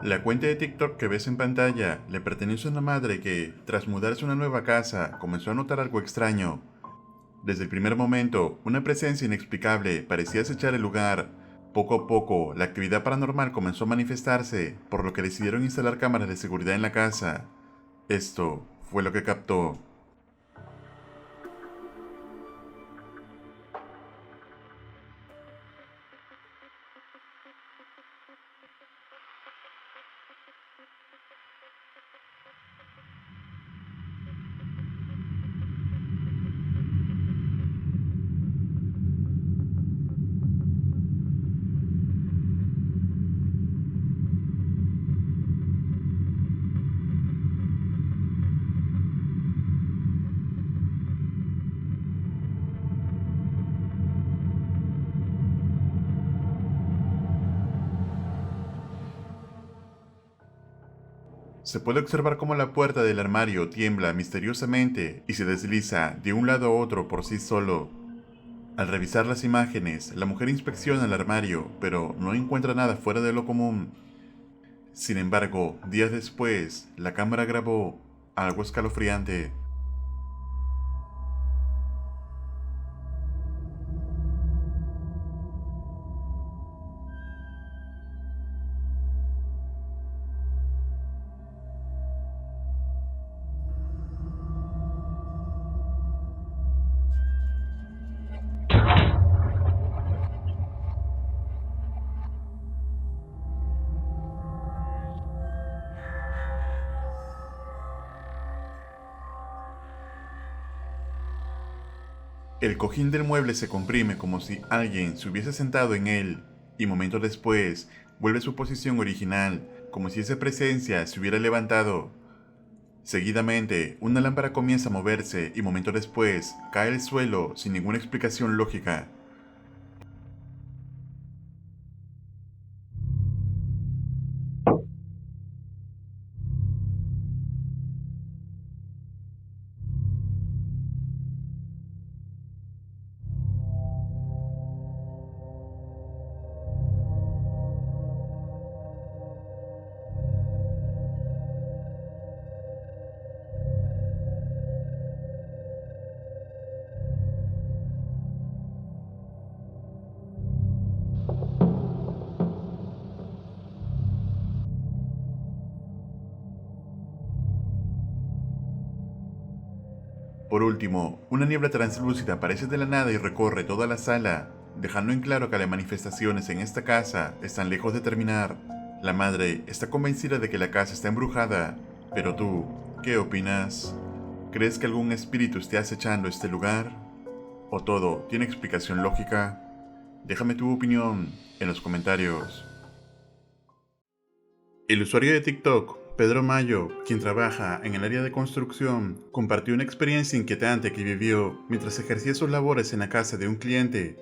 La cuenta de TikTok que ves en pantalla le pertenece a una madre que, tras mudarse a una nueva casa, comenzó a notar algo extraño. Desde el primer momento, una presencia inexplicable parecía acechar el lugar. Poco a poco, la actividad paranormal comenzó a manifestarse, por lo que decidieron instalar cámaras de seguridad en la casa. Esto fue lo que captó. Se puede observar cómo la puerta del armario tiembla misteriosamente y se desliza de un lado a otro por sí solo. Al revisar las imágenes, la mujer inspecciona el armario, pero no encuentra nada fuera de lo común. Sin embargo, días después, la cámara grabó algo escalofriante. El cojín del mueble se comprime como si alguien se hubiese sentado en él, y momentos después vuelve a su posición original, como si esa presencia se hubiera levantado. Seguidamente, una lámpara comienza a moverse y momentos después cae al suelo sin ninguna explicación lógica. Por último, una niebla translúcida aparece de la nada y recorre toda la sala, dejando en claro que las manifestaciones en esta casa están lejos de terminar. La madre está convencida de que la casa está embrujada, pero tú, ¿qué opinas? ¿Crees que algún espíritu esté acechando este lugar? ¿O todo tiene explicación lógica? Déjame tu opinión en los comentarios. El usuario de TikTok, Pedro Mayo, quien trabaja en el área de construcción, compartió una experiencia inquietante que vivió mientras ejercía sus labores en la casa de un cliente.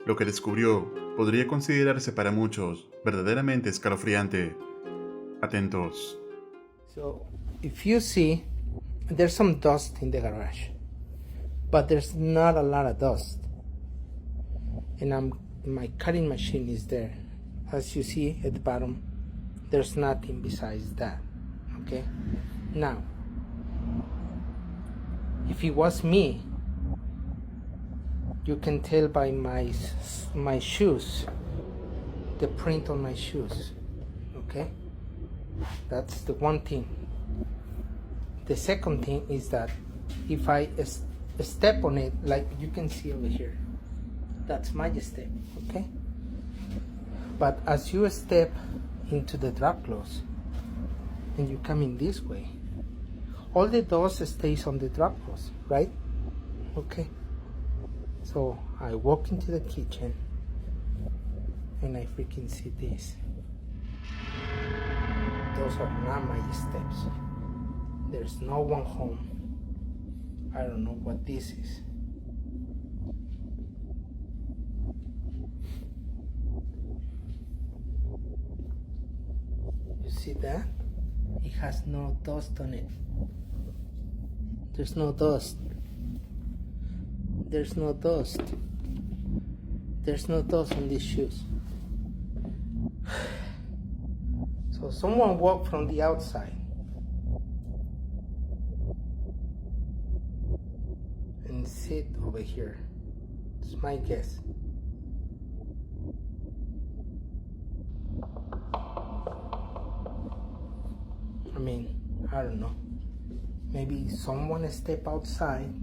Lo que descubrió podría considerarse para muchos verdaderamente escalofriante. Atentos. So if you see, there's some dust in the garage, but there's not a lot of dust. And my cutting machine is there. As you see at the bottom, there's nothing besides that. Okay? Now, if it was me, you can tell by my shoes, the print on my shoes. Okay? That's the one thing. The second thing is that if I step on it, like you can see over here, that's my step, okay? But as you step into the drop close and you come in this way, all the dust stays on the drop close, right? Okay. So I walk into the kitchen and I freaking see this. Those are not my steps. There's no one home. I don't know what this is. You see that? It has no dust on it. There's no dust. There's no dust. There's no dust on these shoes. So So someone walked from the outside and sit over here. It's my guess. I mean, I don't know. Maybe someone step outside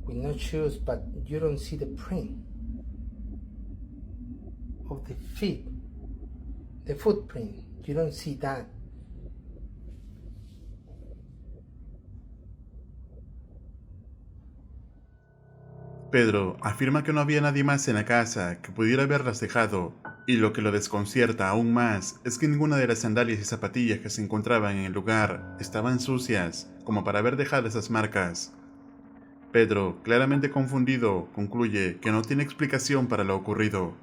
with no shoes, but you don't see the print of the feet, the footprint. You don't see that. Pedro afirma que no había nadie más en la casa que pudiera haberlas dejado, y lo que lo desconcierta aún más es que ninguna de las sandalias y zapatillas que se encontraban en el lugar estaban sucias como para haber dejado esas marcas. Pedro, claramente confundido, concluye que no tiene explicación para lo ocurrido.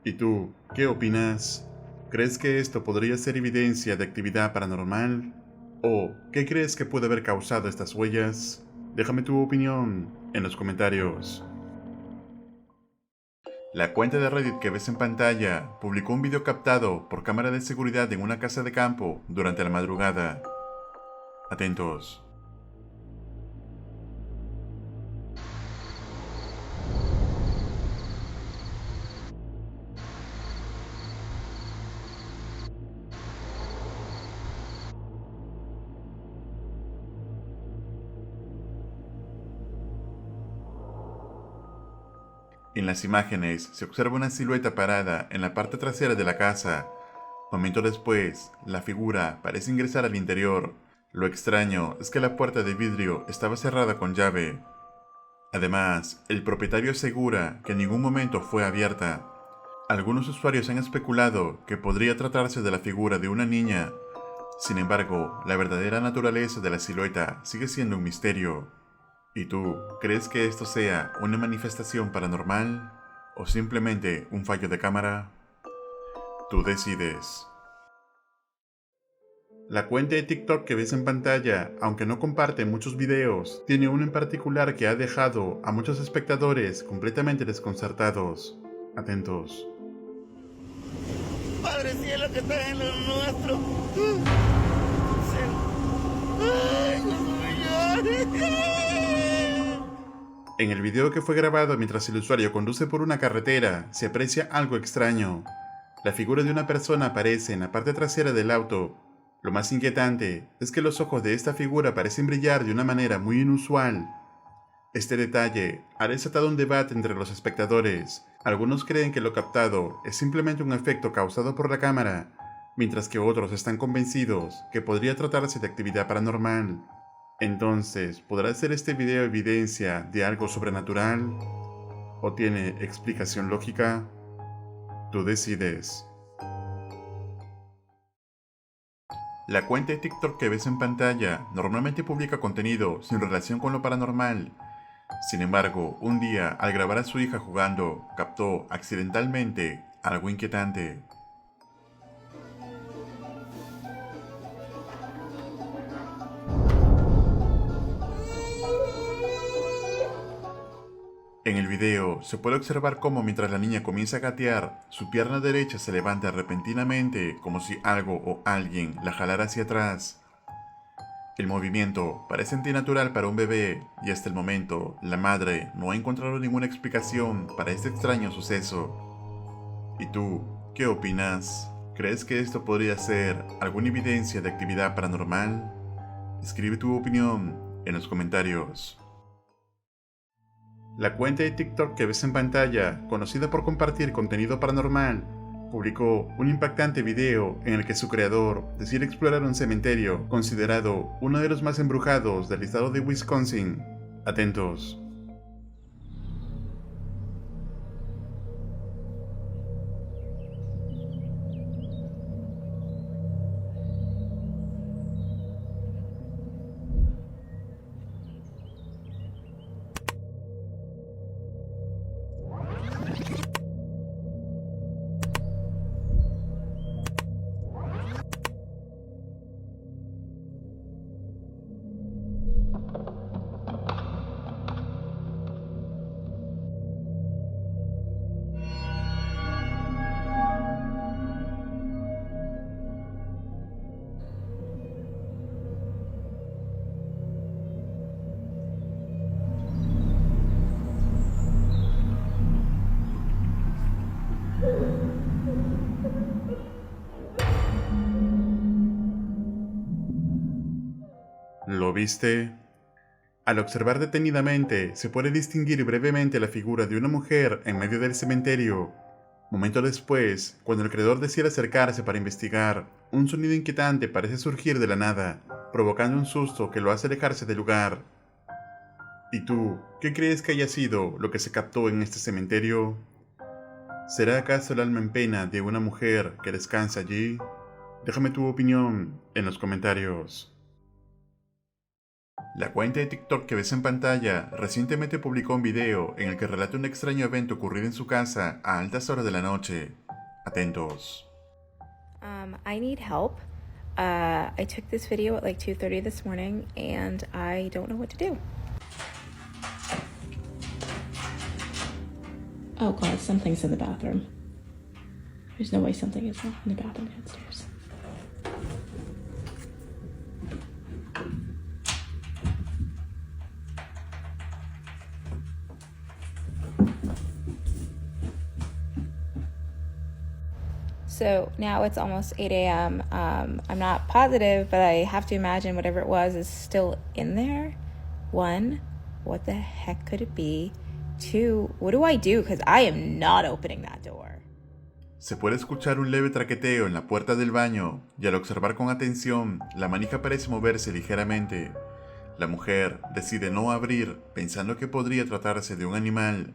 ¿Y tú, qué opinas? ¿Crees que esto podría ser evidencia de actividad paranormal? ¿O qué crees que puede haber causado estas huellas? Déjame tu opinión en los comentarios. La cuenta de Reddit que ves en pantalla publicó un video captado por cámara de seguridad en una casa de campo durante la madrugada. Atentos. En las imágenes se observa una silueta parada en la parte trasera de la casa. Momento después, la figura parece ingresar al interior. Lo extraño es que la puerta de vidrio estaba cerrada con llave. Además, el propietario asegura que en ningún momento fue abierta. Algunos usuarios han especulado que podría tratarse de la figura de una niña. Sin embargo, la verdadera naturaleza de la silueta sigue siendo un misterio. ¿Y tú, crees que esto sea una manifestación paranormal o simplemente un fallo de cámara? Tú decides. La cuenta de TikTok que ves en pantalla, aunque no comparte muchos videos, tiene uno en particular que ha dejado a muchos espectadores completamente desconcertados. Atentos. Padre cielo que está en lo nuestro. Ay, Señor. En el video que fue grabado mientras el usuario conduce por una carretera, se aprecia algo extraño. La figura de una persona aparece en la parte trasera del auto. Lo más inquietante es que los ojos de esta figura parecen brillar de una manera muy inusual. Este detalle ha desatado un debate entre los espectadores. Algunos creen que lo captado es simplemente un efecto causado por la cámara, mientras que otros están convencidos que podría tratarse de actividad paranormal. Entonces, ¿podrá ser este video evidencia de algo sobrenatural? ¿O tiene explicación lógica? Tú decides. La cuenta de TikTok que ves en pantalla normalmente publica contenido sin relación con lo paranormal. Sin embargo, un día, al grabar a su hija jugando, captó accidentalmente algo inquietante. En el video se puede observar cómo mientras la niña comienza a gatear, su pierna derecha se levanta repentinamente como si algo o alguien la jalara hacia atrás. El movimiento parece antinatural para un bebé y hasta el momento la madre no ha encontrado ninguna explicación para este extraño suceso. ¿Y tú, qué opinas? ¿Crees que esto podría ser alguna evidencia de actividad paranormal? Escribe tu opinión en los comentarios. La cuenta de TikTok que ves en pantalla, conocida por compartir contenido paranormal, publicó un impactante video en el que su creador decide explorar un cementerio considerado uno de los más embrujados del estado de Wisconsin. Atentos. ¿Lo viste? Al observar detenidamente, se puede distinguir brevemente la figura de una mujer en medio del cementerio. Momento después, cuando el creador decide acercarse para investigar, un sonido inquietante parece surgir de la nada, provocando un susto que lo hace alejarse del lugar. ¿Y tú, qué crees que haya sido lo que se captó en este cementerio? ¿Será acaso el alma en pena de una mujer que descansa allí? Déjame tu opinión en los comentarios. La cuenta de TikTok que ves en pantalla recientemente publicó un video en el que relata un extraño evento ocurrido en su casa a altas horas de la noche. Atentos. I need help. I took this video at like 2:30 this morning and I don't know what to do. Oh God, something's in the bathroom. There's no way something is not in the bathroom downstairs. So now it's almost 8 a.m. I'm not positive, but I have to imagine whatever it was is still in there. 1, what the heck could it be? 2, what do I do? Because I am not opening that door. Se puede escuchar un leve traqueteo en la puerta del baño y al observar con atención, la manija parece moverse ligeramente. La mujer decide no abrir pensando que podría tratarse de un animal.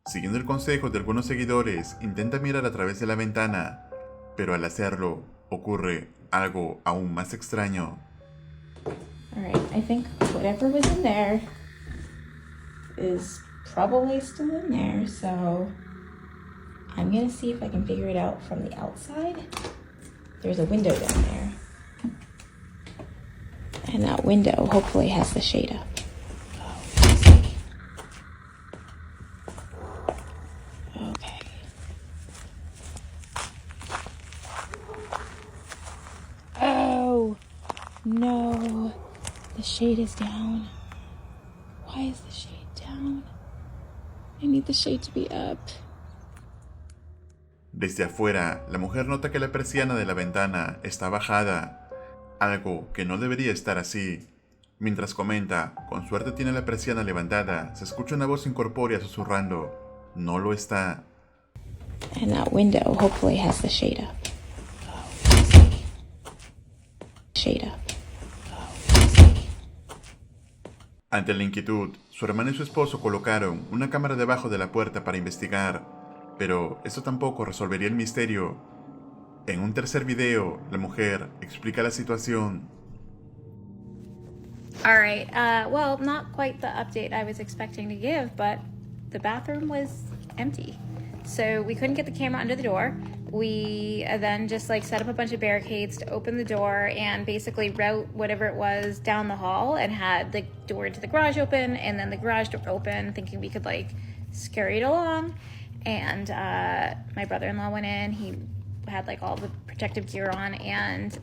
Siguiendo el consejo de algunos seguidores, intenta mirar a través de la ventana, pero al hacerlo, ocurre algo aún más extraño. Alright, I think whatever was in there is probably still in there, so I'm gonna see if I can figure it out from the outside. There's a window down there. And that window hopefully has the shade up. Okay. Oh, no. The shade is down. Why is the shade down? I need the shade to be up. Desde afuera, la mujer nota que la persiana de la ventana está bajada, algo que no debería estar así. Mientras comenta, con suerte tiene la persiana levantada, se escucha una voz incorpórea susurrando, no lo está. And that window hopefully has the shade up. Shade up. Ante la inquietud, su hermana y su esposo colocaron una cámara debajo de la puerta para investigar, pero eso tampoco resolvería el misterio. En un tercer video, la mujer explica la situación. All right. Well, not quite the update I was expecting to give, but the bathroom was empty. So we couldn't get the camera under the door. We then just like set up a bunch of barricades to open the door and basically route whatever it was down the hall and had the door to the garage open and then the garage door open, thinking we could like scurry it along. And my brother-in-law went in. He had like all the protective gear on and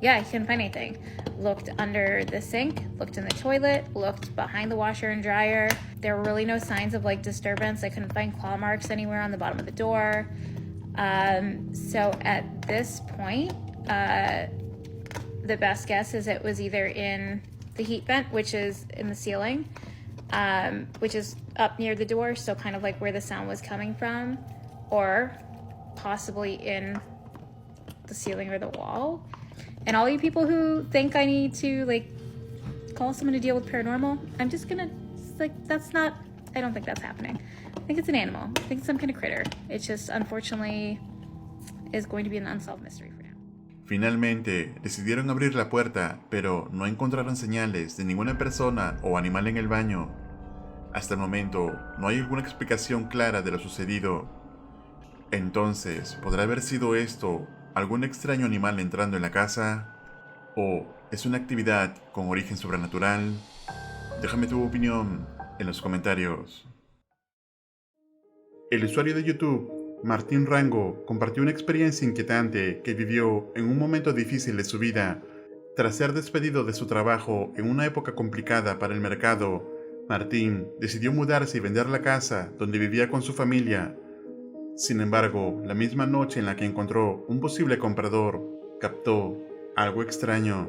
yeah, he couldn't find anything. Looked under the sink, looked in the toilet, looked behind the washer and dryer. There were really no signs of like disturbance. I couldn't find claw marks anywhere on the bottom of the door. So at this point, the best guess is it was either in the heat vent, which is in the ceiling, which is up near the door, so kind of like where the sound was coming from, or possibly in the ceiling or the wall. And all you people who think I need to like call someone to deal with paranormal, I'm just gonna like, that's not, I don't think that's happening. I think it's an animal. I think it's some kind of critter. It just unfortunately is going to be an unsolved mystery for now. Finalmente, decidieron abrir la puerta, pero no encontraron señales de ninguna persona o animal en el baño. Hasta el momento, no hay alguna explicación clara de lo sucedido. Entonces, ¿podrá haber sido esto algún extraño animal entrando en la casa? ¿O es una actividad con origen sobrenatural? Déjame tu opinión en los comentarios. El usuario de YouTube, Martín Rango, compartió una experiencia inquietante que vivió en un momento difícil de su vida. Tras ser despedido de su trabajo en una época complicada para el mercado, Martín decidió mudarse y vender la casa donde vivía con su familia. Sin embargo, la misma noche en la que encontró un posible comprador, captó algo extraño.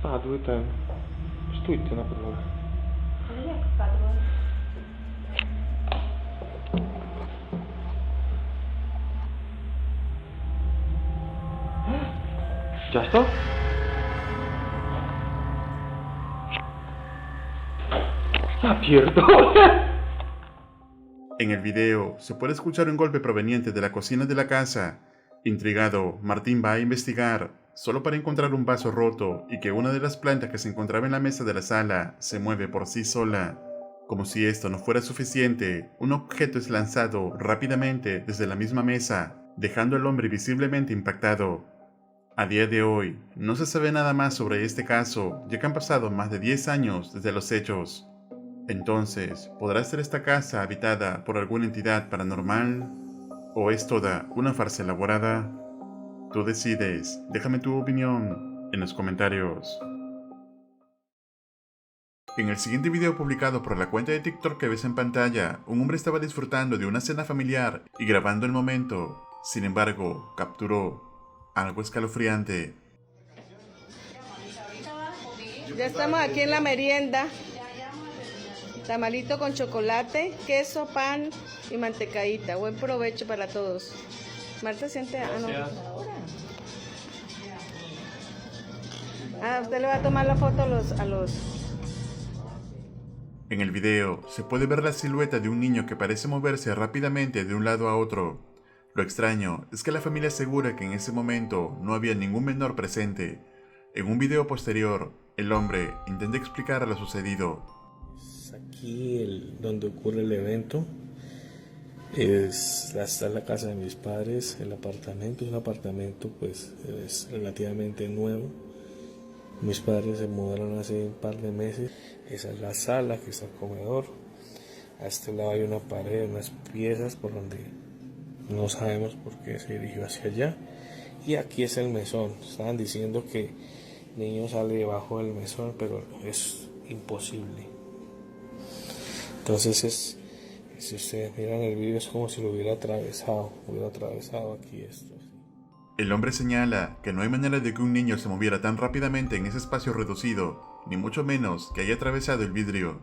Padły stój ty na podłogę. Ale jak wpadło? Widziałaś to? Ja pierdolę! En el video se puede escuchar un golpe proveniente de la cocina de la casa. Intrigado, Martín va a investigar, solo para encontrar un vaso roto y que una de las plantas que se encontraba en la mesa de la sala se mueve por sí sola. Como si esto no fuera suficiente, un objeto es lanzado rápidamente desde la misma mesa, dejando al hombre visiblemente impactado. A día de hoy, no se sabe nada más sobre este caso, ya que han pasado más de 10 años desde los hechos. Entonces, ¿podrá ser esta casa habitada por alguna entidad paranormal? ¿O es toda una farsa elaborada? Tú decides, déjame tu opinión en los comentarios. En el siguiente video publicado por la cuenta de TikTok que ves en pantalla, un hombre estaba disfrutando de una cena familiar y grabando el momento. Sin embargo, capturó algo escalofriante. Ya estamos aquí en la merienda. Tamalito con chocolate, queso, pan y mantecadita. Buen provecho para todos. Marta siente... usted le va a tomar la foto a los... En el video se puede ver la silueta de un niño que parece moverse rápidamente de un lado a otro. Lo extraño es que la familia asegura que en ese momento no había ningún menor presente. En un video posterior, el hombre intenta explicar lo sucedido. Aquí donde ocurre el evento está la casa de mis padres. El apartamento es un apartamento pues es relativamente nuevo. Mis padres se mudaron hace un par de meses. Esa es la sala, que está el comedor. A este lado hay una pared, unas piezas por donde no sabemos por qué se dirigió hacia allá. Y aquí es el mesón. Estaban diciendo que el niño sale debajo del mesón, pero es imposible. Entonces si ustedes miran el vídeo es como si lo hubiera atravesado aquí esto. El hombre señala que no hay manera de que un niño se moviera tan rápidamente en ese espacio reducido, ni mucho menos que haya atravesado el vidrio.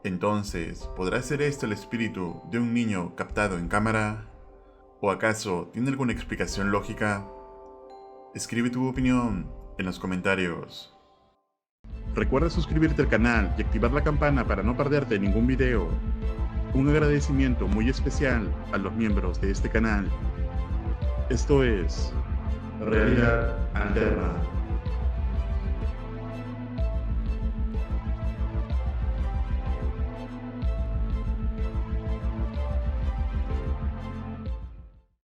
Entonces, ¿podrá ser esto el espíritu de un niño captado en cámara? ¿O acaso tiene alguna explicación lógica? Escribe tu opinión en los comentarios. Recuerda suscribirte al canal y activar la campana para no perderte ningún video. Un agradecimiento muy especial a los miembros de este canal. Esto es Realidad Alterna.